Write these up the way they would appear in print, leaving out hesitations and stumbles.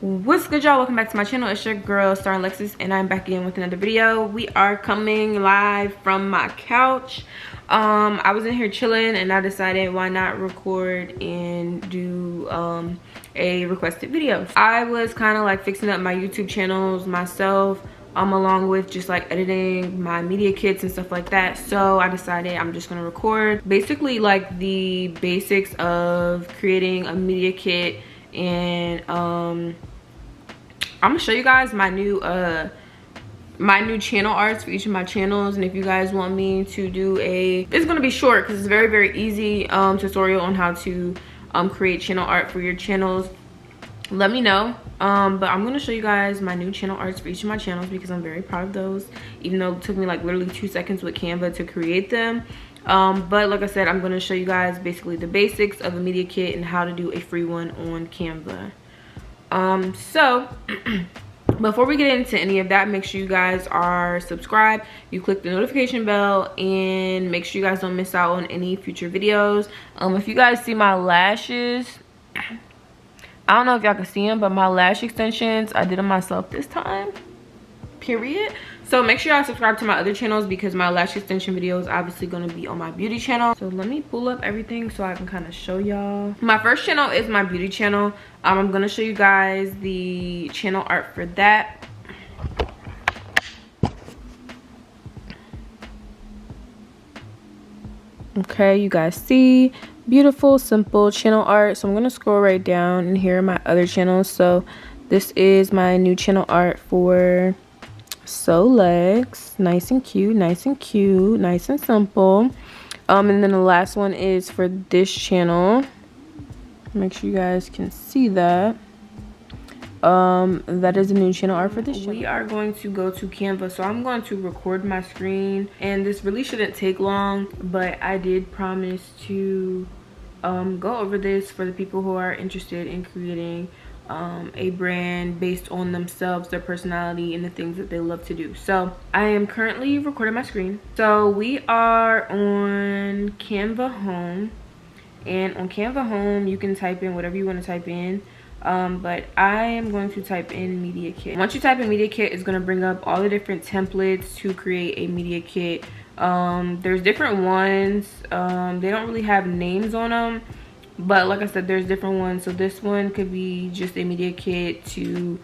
What's good, y'all? Welcome back to my channel. It's your girl Star Lexis, and I'm back again with another video. We are coming live from my couch. I was in here chilling and I decided why not record and do a requested video. I was kind of like fixing up my YouTube channels myself, along with just like editing my media kits and stuff like that. So I decided I'm just gonna record basically like the basics of creating a media kit, and I'm gonna show you guys my new channel arts for each of my channels. And if you guys want me to do it's gonna be short because it's very easy tutorial on how to create channel art for your channels, let me know. But I'm gonna show you guys my new channel arts for each of my channels because I'm very proud of those, even though it took me like literally 2 seconds with Canva to create them. But like I said, I'm gonna show you guys basically the basics of a media kit and how to do a free one on Canva. So before we get into any of that, make sure you guys are subscribed, you click the notification bell, and make sure you guys don't miss out on any future videos. If you guys see my lashes, I don't know if y'all can see them, but my lash extensions, I did them myself this time, period. So make sure y'all subscribe to my other channels because my lash extension video is obviously going to be on my beauty channel. So let me pull up everything so I can kind of show y'all. My first channel is my beauty channel. I'm going to show you guys the channel art for that. Okay, you guys see beautiful simple channel art. So I'm going to scroll right down, and here are my other channels. So this is my new channel art for Lex. Nice and cute, nice and simple. And then the last one is for this channel. Make sure you guys can see that. That is a new channel art for this channel. We are going to go to Canva, so I'm going to record my screen, and this really shouldn't take long, but I did promise to go over this for the people who are interested in creating a brand based on themselves, their personality, and the things that they love to do. So I am currently recording my screen. So we are on Canva Home, and on Canva Home you can type in whatever you want to type in, but I am going to type in media kit. Once you type in media kit, it's going to bring up all the different templates to create a media kit. There's different ones. They don't really have names on them, but like I said, there's different ones. So this one could be just a media kit to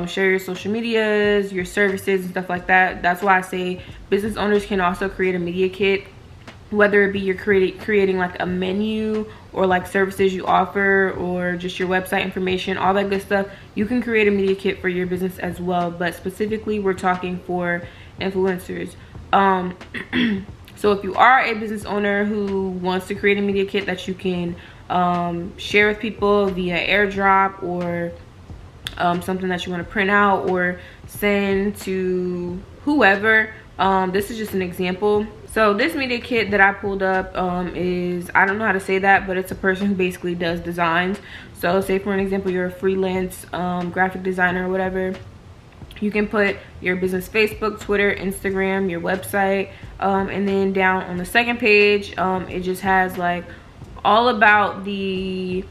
share your social medias, your services, and stuff like that. That's why I say business owners can also create a media kit, whether it be you're creating like a menu or like services you offer or just your website information, all that good stuff. You can create a media kit for your business as well, but specifically we're talking for influencers. So if you are a business owner who wants to create a media kit that you can share with people via airdrop, or something that you want to print out or send to whoever, this is just an example. So this media kit that I pulled up is, I don't know how to say that, but it's a person who basically does designs. So say for an example, you're a freelance graphic designer or whatever, you can put your business Facebook, Twitter, Instagram, your website, and then down on the second page, it just has like all about the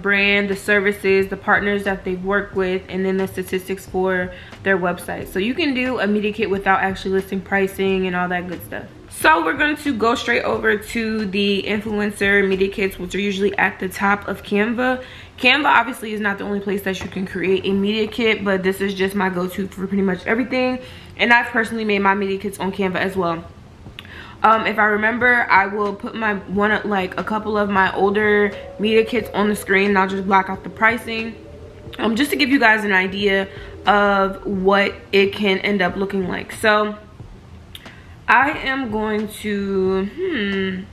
brand, the services, the partners that they've worked with, and then the statistics for their website. So you can do a media kit without actually listing pricing and all that good stuff. So we're going to go straight over to the influencer media kits, which are usually at the top of Canva. Canva obviously is not the only place that you can create a media kit, but this is just my go-to for pretty much everything. And I've personally made my media kits on Canva as well. If I remember, I will put a couple of my older media kits on the screen, and I'll just block out the pricing, just to give you guys an idea of what it can end up looking like. So I am going to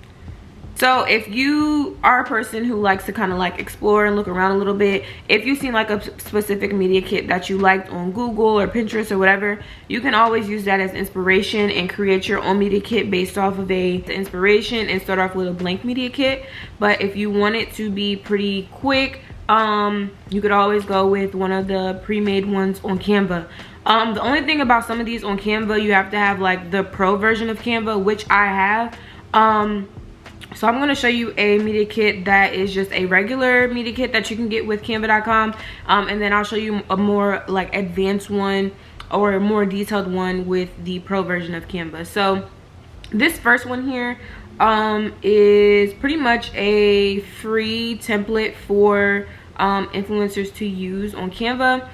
so if you are a person who likes to kind of like explore and look around a little bit, if you've seen like a specific media kit that you liked on Google or Pinterest or whatever, you can always use that as inspiration and create your own media kit based off of the inspiration, and start off with a blank media kit. But if you want it to be pretty quick, you could always go with one of the pre-made ones on Canva. The only thing about some of these on Canva, you have to have like the pro version of Canva, which I have. So I'm going to show you a media kit that is just a regular media kit that you can get with canva.com, and then I'll show you a more like advanced one or a more detailed one with the pro version of Canva. So this first one here is pretty much a free template for influencers to use on Canva.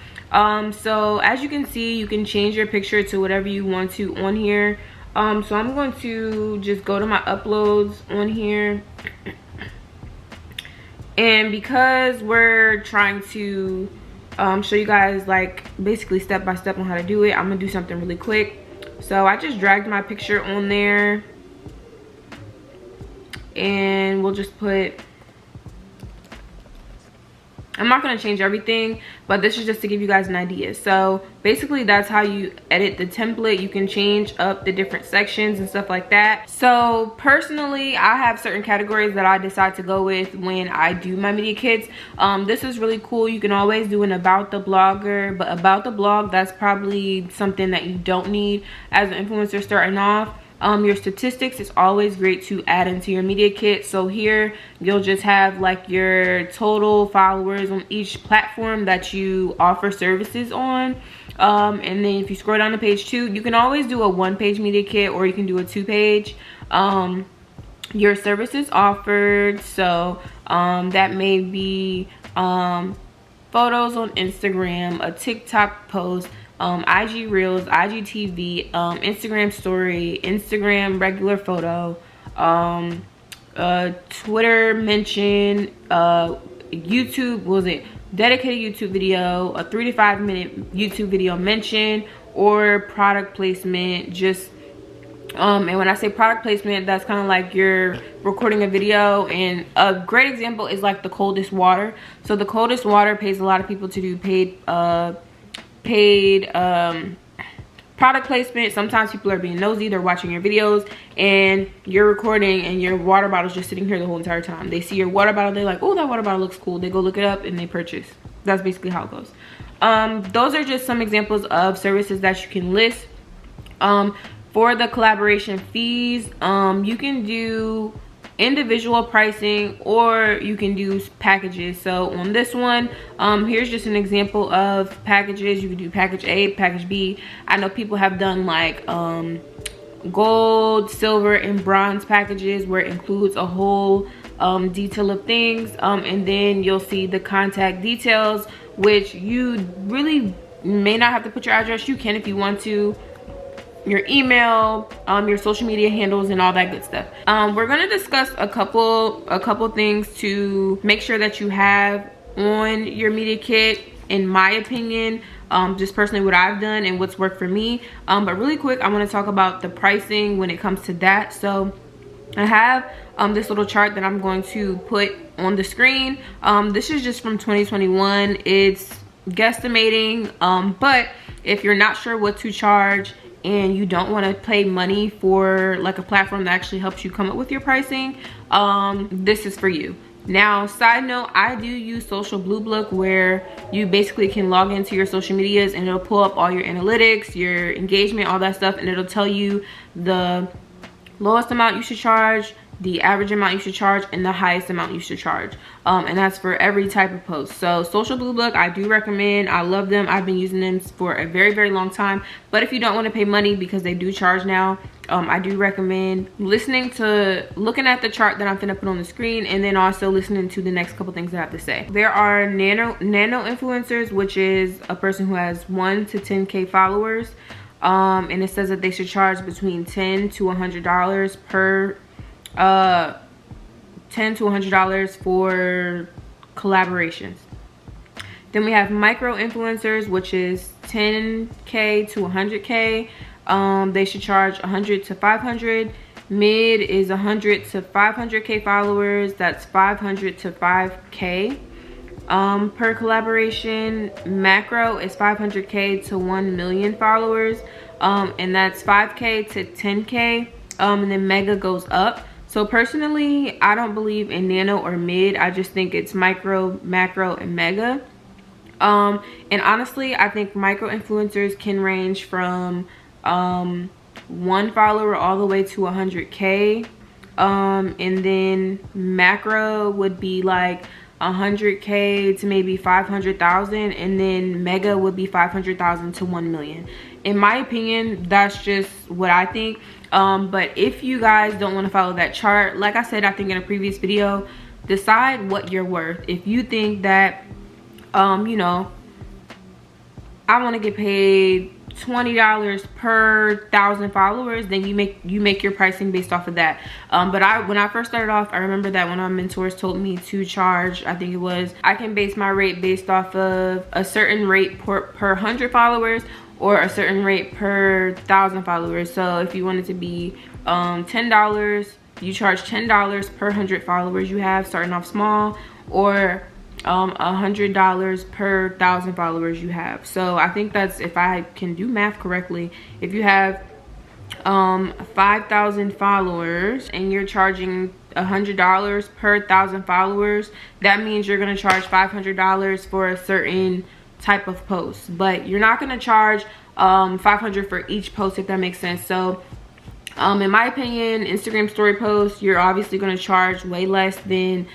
So as you can see, you can change your picture to whatever you want to on here. So I'm going to just go to my uploads on here, and because we're trying to show you guys like basically step by step on how to do it, I'm gonna do something really quick. So I just dragged my picture on there, and we'll just put, I'm not going to change everything, but this is just to give you guys an idea. So basically that's how you edit the template. You can change up the different sections and stuff like that. So personally, I have certain categories that I decide to go with when I do my media kits. This is really cool. You can always do an about the blogger, but about the blog, that's probably something that you don't need as an influencer starting off. Your statistics is always great to add into your media kit. So here you'll just have like your total followers on each platform that you offer services on, and then if you scroll down to page 2, you can always do a 1-page media kit, or you can do a 2-page. Your services offered, so that may be photos on Instagram, a TikTok post, IG Reels, IGTV, Instagram story, Instagram regular photo, Twitter mention, YouTube, what was it, dedicated YouTube video, a 3 to 5 minute YouTube video mention, or product placement. Just and when I say product placement, that's kind of like you're recording a video, and a great example is like the coldest water. So the coldest water pays a lot of people to do paid product placement. Sometimes people are being nosy, they're watching your videos and you're recording, and your water bottle's just sitting here the whole entire time. They see your water bottle, they're like, oh, that water bottle looks cool. They go look it up and they purchase. That's basically how it goes. Those are just some examples of services that you can list. For the collaboration fees, you can do individual pricing, or you can do packages. So on this one, here's just an example of packages. You can do package A, package B. I know people have done like gold, silver, and bronze packages where it includes a whole detail of things, and then you'll see the contact details, which you really may not have to put your address. You can if you want to, your email, your social media handles, and all that good stuff. We're gonna discuss a couple things to make sure that you have on your media kit, in my opinion, just personally what I've done and what's worked for me. But really quick, I want to talk about the pricing when it comes to that. So I have this little chart that I'm going to put on the screen. This is just from 2021. It's guesstimating, but if you're not sure what to charge and you don't want to pay money for like a platform that actually helps you come up with your pricing, this is for you. Now, side note, I do use Social Blue Book, where you basically can log into your social medias and it'll pull up all your analytics, your engagement, all that stuff, and it'll tell you the lowest amount you should charge, the average amount you should charge, and the highest amount you should charge. And that's for every type of post. So Social Blue Book, I do recommend. I love them. I've been using them for a very, very long time. But if you don't want to pay money, because they do charge now, I do recommend looking at the chart that I'm gonna put on the screen, and then also listening to the next couple things I have to say. There are nano influencers, which is a person who has 1 to 10K followers, and it says that they should charge between $10 to $100 per $10 to $100 for collaborations. Then we have micro influencers, which is 10K to 100K. They should charge 100 to 500. Mid is 100 to 500K followers. That's 500 to 5K per collaboration. Macro is 500K to 1 million followers, and that's 5K to 10K. And then mega goes up. So personally, I don't believe in nano or mid. I just think it's micro, macro, and mega. And honestly, I think micro influencers can range from 1 follower all the way to 100K. And then macro would be like 100K to maybe 500,000, and then mega would be 500,000 to 1 million. In my opinion, that's just what I think. But if you guys don't want to follow that chart, like I said, I think in a previous video, decide what you're worth. If you think that you know, I want to get paid $20 per 1,000 followers, then you make your pricing based off of that. But when I first started off, I remember that one of my mentors told me to charge, I think it was, I can base my rate based off of a certain rate per 100 followers, or a certain rate per 1,000 followers. So if you wanted to be $10, you charge $10 per 100 followers you have, starting off small, or $100 per 1,000 followers you have. So I think that's, if I can do math correctly, if you have 5,000 followers and you're charging $100 per 1,000 followers, that means you're going to charge $500 for a certain type of post. But you're not going to charge $500 for each post, if that makes sense. So in my opinion, Instagram story posts, you're obviously going to charge way less than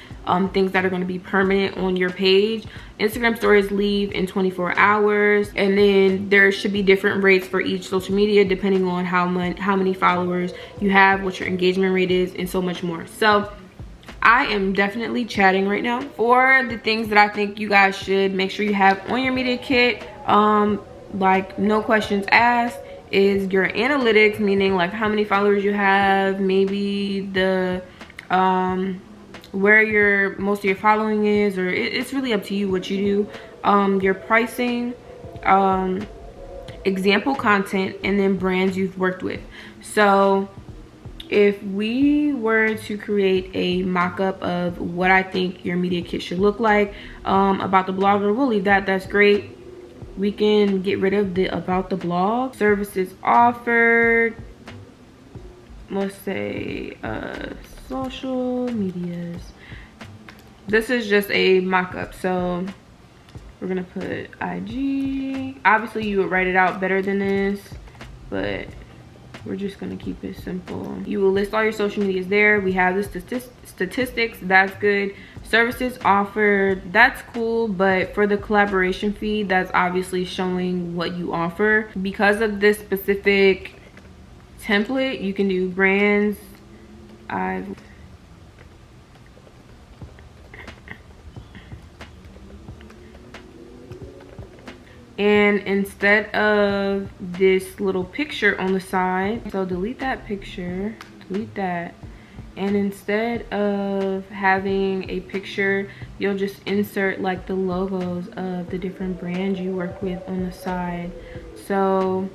things that are going to be permanent on your page. Instagram stories leave in 24 hours, and then there should be different rates for each social media depending on how many followers you have, what your engagement rate is, and so much more. So I am definitely chatting right now. For the things that I think you guys should make sure you have on your media kit, like no questions asked, is your analytics, meaning like how many followers you have, maybe the where most of your following is, or it's really up to you what you do. Your pricing, example content, and then brands you've worked with. So if we were to create a mock-up of what I think your media kit should look like, about the blogger, we'll leave that. That's great. We can get rid of the about the blog. Services offered, let's say social medias. This is just a mock-up, so we're gonna put IG. Obviously you would write it out better than this, but we're just gonna keep it simple. You will list all your social medias there. We have the statistics, that's good. Services offered, that's cool, but for the collaboration fee, that's obviously showing what you offer. Because of this specific template, you can do brands. And instead of this little picture on the side, so delete that picture, delete that. And instead of having a picture, you'll just insert like the logos of the different brands you work with on the side. So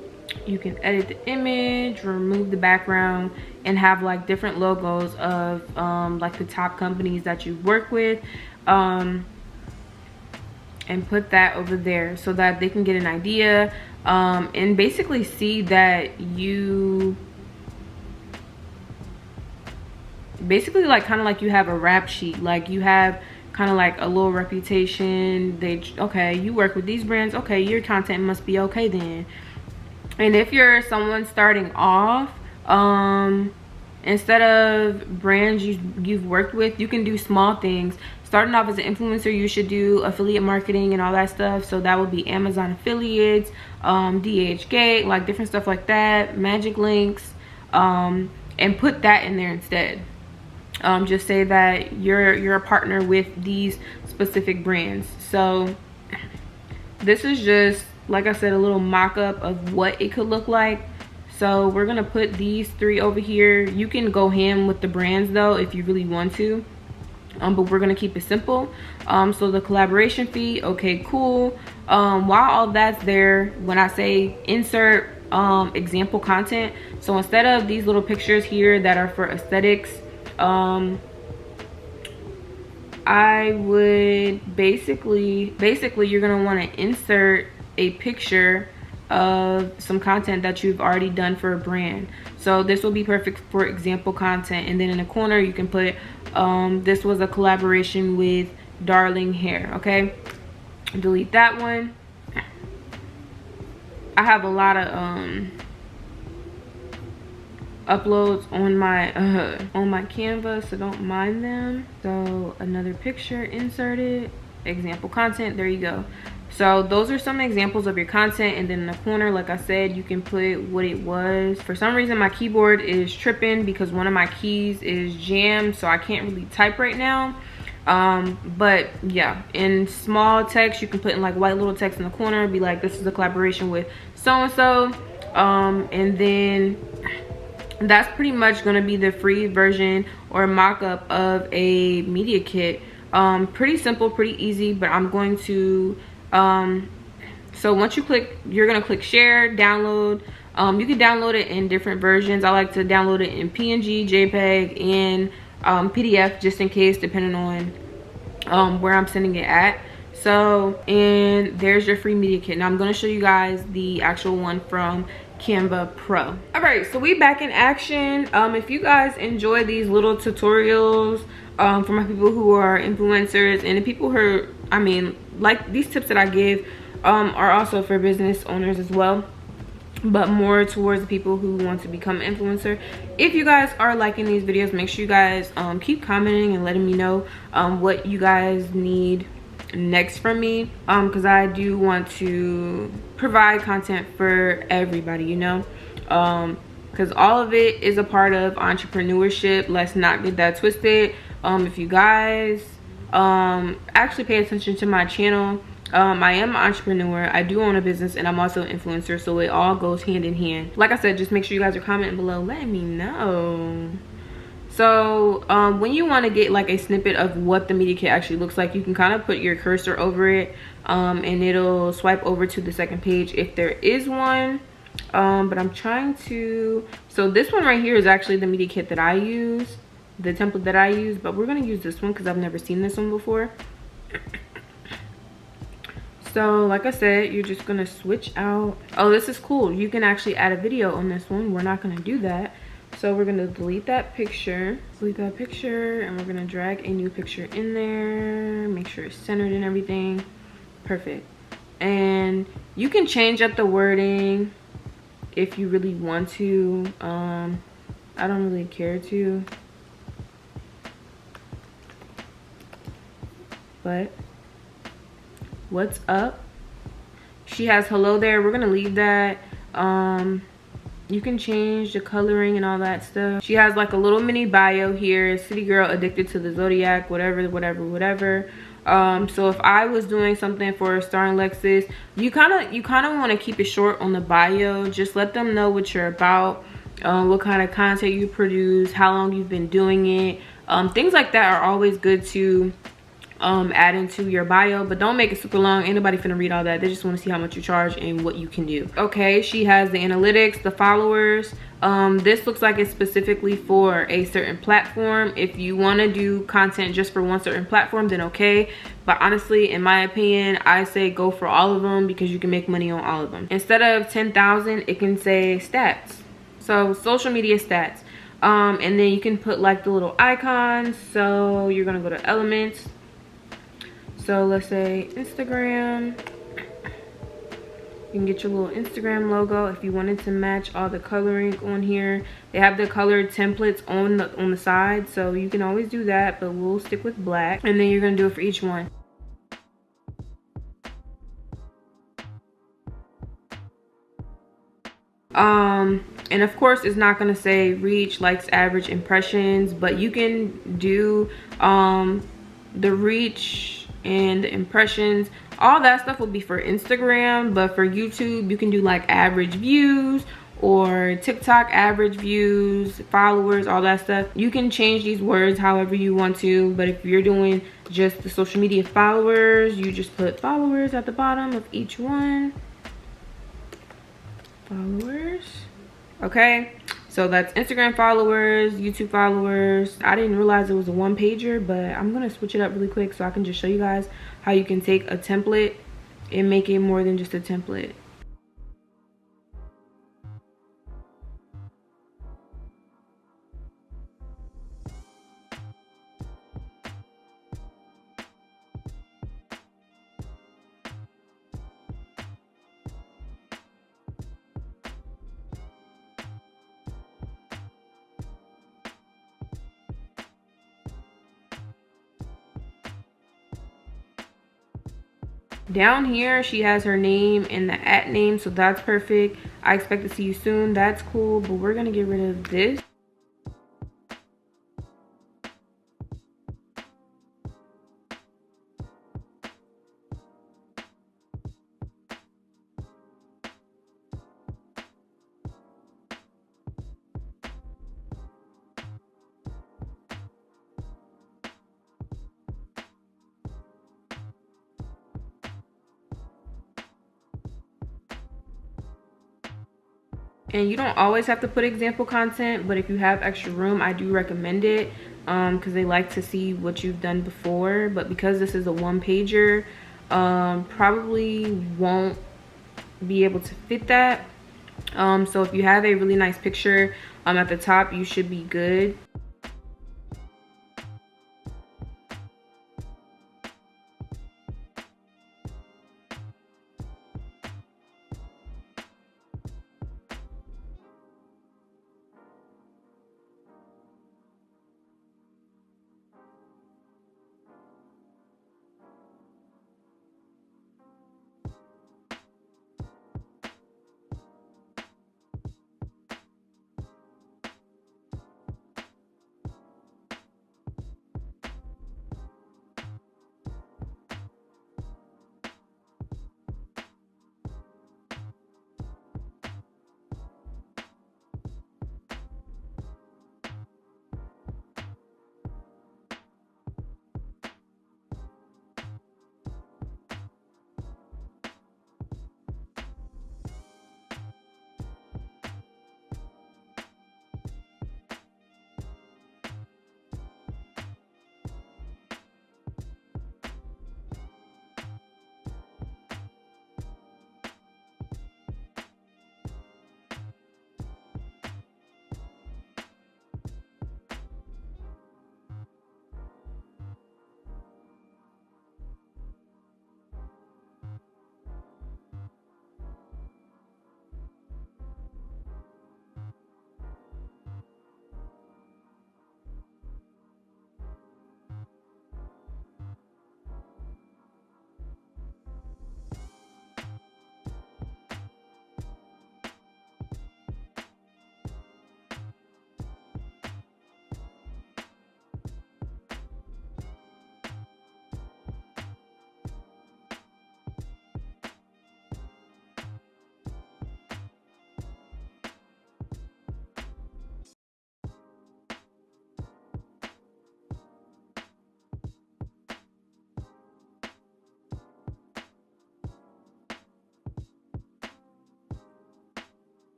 you can edit the image, remove the background, and have like different logos of like the top companies that you work with, and put that over there so that they can get an idea, and basically see that you basically like kind of like you have a rap sheet, like you have kind of like a little reputation. Okay, you work with these brands, okay, your content must be okay then. And if you're someone starting off, instead of brands you've worked with, you can do small things. Starting off as an influencer, you should do affiliate marketing and all that stuff. So that would be Amazon affiliates, DHgate, like different stuff like that, magic links, and put that in there instead. Just say that you're a partner with these specific brands. So this is just, like I said, a little mock-up of what it could look like. So we're gonna put these three over here. You can go ham with the brands though if you really want to, but we're gonna keep it simple. So the collaboration fee, okay, cool. While all that's there, when I say insert example content, so instead of these little pictures here that are for aesthetics, I would basically you're gonna want to insert a picture of some content that you've already done for a brand. So this will be perfect for example content, and then in the corner you can put this was a collaboration with Darling Hair. Okay, delete that one. I have a lot of uploads on my Canva, so don't mind them. So another picture inserted, example content, there you go. So those are some examples of your content, and then in the corner, like I said, you can put what it was. For some reason my keyboard is tripping because one of my keys is jammed, so I can't really type right now. But yeah, in small text you can put in like white little text in the corner, be like, this is a collaboration with so and so. And then that's pretty much going to be the free version or mock-up of a media kit. Pretty simple, pretty easy, but I'm going to so once you click, you're going to click share, download. You can download it in different versions. I like to download it in PNG, JPEG, and PDF, just in case, depending on where I'm sending it at. So, and there's your free media kit. Now I'm going to show you guys the actual one from Canva Pro. All right, so we back in action. If you guys enjoy these little tutorials for my people who are influencers, and the people who are, I mean, like these tips that I give are also for business owners as well, but more towards the people who want to become an influencer. If you guys are liking these videos, make sure you guys keep commenting and letting me know what you guys need next from me, because I do want to provide content for everybody, you know, because all of it is a part of entrepreneurship. Let's not get that twisted. If you guys actually pay attention to my channel, I am an entrepreneur, I do own a business, and I'm also an influencer, so it all goes hand in hand. Like I said, just make sure you guys are commenting below letting me know. So when you want to get like a snippet of what the media kit actually looks like, you can kind of put your cursor over it, and it'll swipe over to the second page if there is one. But I'm trying to, so this one right here is actually the media kit that I use, the template that I use, but we're going to use this one because I've never seen this one before. So like I said, you're just going to switch out. Oh, this is cool. You can actually add a video on this one. We're not going to do that. So we're going to delete that picture, and we're going to drag a new picture in there. Make sure it's centered and everything. Perfect. And you can change up the wording if you really want to. I don't really care to. But what's up? She has hello there. We're gonna leave that. You can change the coloring and all that stuff. She has like a little mini bio here: city girl, addicted to the zodiac, whatever. So if I was doing something for starring Lexis, you kind of want to keep it short on the bio. Just let them know what you're about, what kind of content you produce, how long you've been doing it. Things like that are always good to add into your bio, but don't make it super long. Ain't nobody finna read all that. They just want to see how much you charge and what you can do. Okay, she has the analytics, the followers. This looks like it's specifically for a certain platform. If you want to do content just for one certain platform, then okay, but honestly, in my opinion, I say go for all of them because you can make money on all of them. Instead of 10,000, it can say stats, so social media stats. And then you can put like the little icons. So you're gonna go to elements. So let's say Instagram. You can get your little Instagram logo if you wanted to match all the coloring on here. They have the colored templates on the side, so you can always do that, but we'll stick with black. And then you're gonna do it for each one. And of course it's not gonna say reach, likes, average, impressions, but you can do the reach and the impressions. All that stuff will be for Instagram, but for YouTube you can do like average views, or TikTok average views, followers, all that stuff. You can change these words however you want to, but if you're doing just the social media followers, you just put followers at the bottom of each one. Followers. Okay, so that's Instagram followers, YouTube followers. I didn't realize it was a one pager, but I'm gonna switch it up really quick so I can just show you guys how you can take a template and make it more than just a template. Down here she has her name and the @ name, so that's perfect. I expect to see you soon. That's cool, but we're gonna get rid of this. And you don't always have to put example content, but if you have extra room, I do recommend it, because they like to see what you've done before. But because this is a one pager, probably won't be able to fit that. So if you have a really nice picture at the top, you should be good.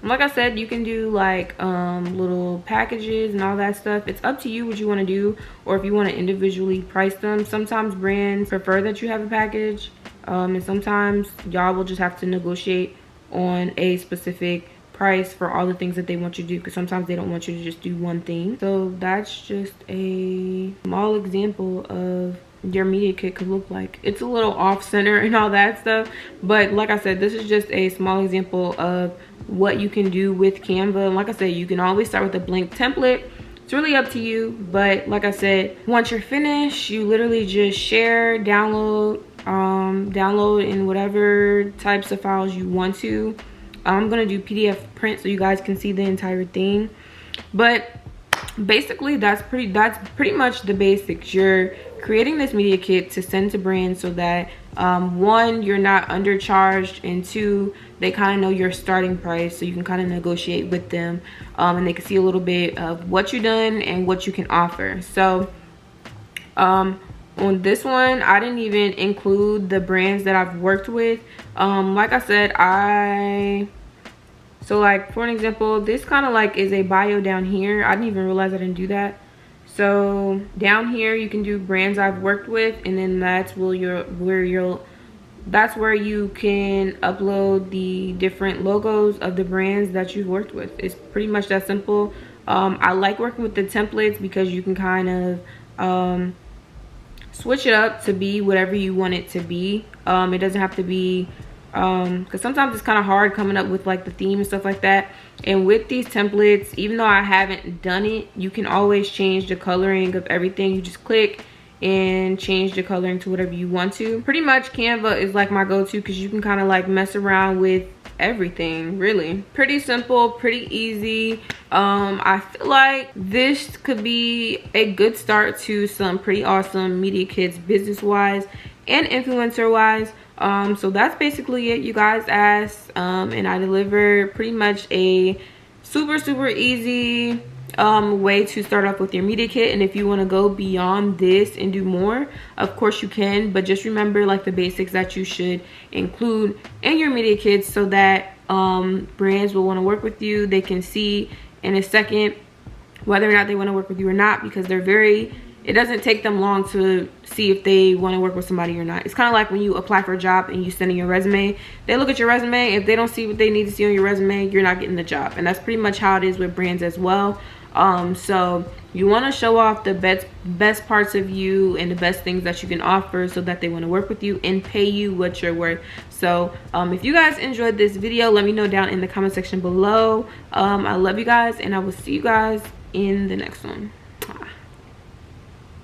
Like I said, you can do like little packages and all that stuff. It's up to you what you want to do, or if you want to individually price them. Sometimes brands prefer that you have a package, and sometimes y'all will just have to negotiate on a specific price for all the things that they want you to do, because sometimes they don't want you to just do one thing. So that's just a small example of your media kit could look like. It's a little off center and all that stuff, but like I said, this is just a small example of what you can do with Canva. And like I said, you can always start with a blank template. It's really up to you, but like I said, once you're finished, you literally just share, download in whatever types of files you want to. I'm gonna do PDF print so you guys can see the entire thing, but basically that's pretty much the basics. You're creating this media kit to send to brands so that one, you're not undercharged, and two, they kind of know your starting price, so you can kind of negotiate with them, and they can see a little bit of what you've done and what you can offer. So on this one, I didn't even include the brands that I've worked with. Like I said, So like for an example, this kind of like is a bio down here. I didn't even realize I didn't do that. So down here you can do brands I've worked with, and then that's where you can upload the different logos of the brands that you've worked with. It's pretty much that simple. I like working with the templates because you can kind of switch it up to be whatever you want it to be. It doesn't have to be, because sometimes it's kind of hard coming up with like the theme and stuff like that. And with these templates, even though I haven't done it, you can always change the coloring of everything. You just click and change the coloring to whatever you want to. Pretty much Canva is like my go-to because you can kind of like mess around with everything, really. Pretty simple, pretty easy. I feel like this could be a good start to some pretty awesome media kits business wise and influencer wise. So that's basically it. You guys asked, and I delivered pretty much a super easy way to start off with your media kit. And if you want to go beyond this and do more, of course you can, but just remember like the basics that you should include in your media kits so that brands will want to work with you. They can see in a second whether or not they want to work with you or not, because it doesn't take them long to see if they want to work with somebody or not. It's kind of like when you apply for a job and you send in your resume. They look at your resume. If they don't see what they need to see on your resume, you're not getting the job. And that's pretty much how it is with brands as well. So you want to show off the best parts of you and the best things that you can offer so that they want to work with you and pay you what you're worth. So if you guys enjoyed this video, let me know down in the comment section below. I love you guys, and I will see you guys in the next one.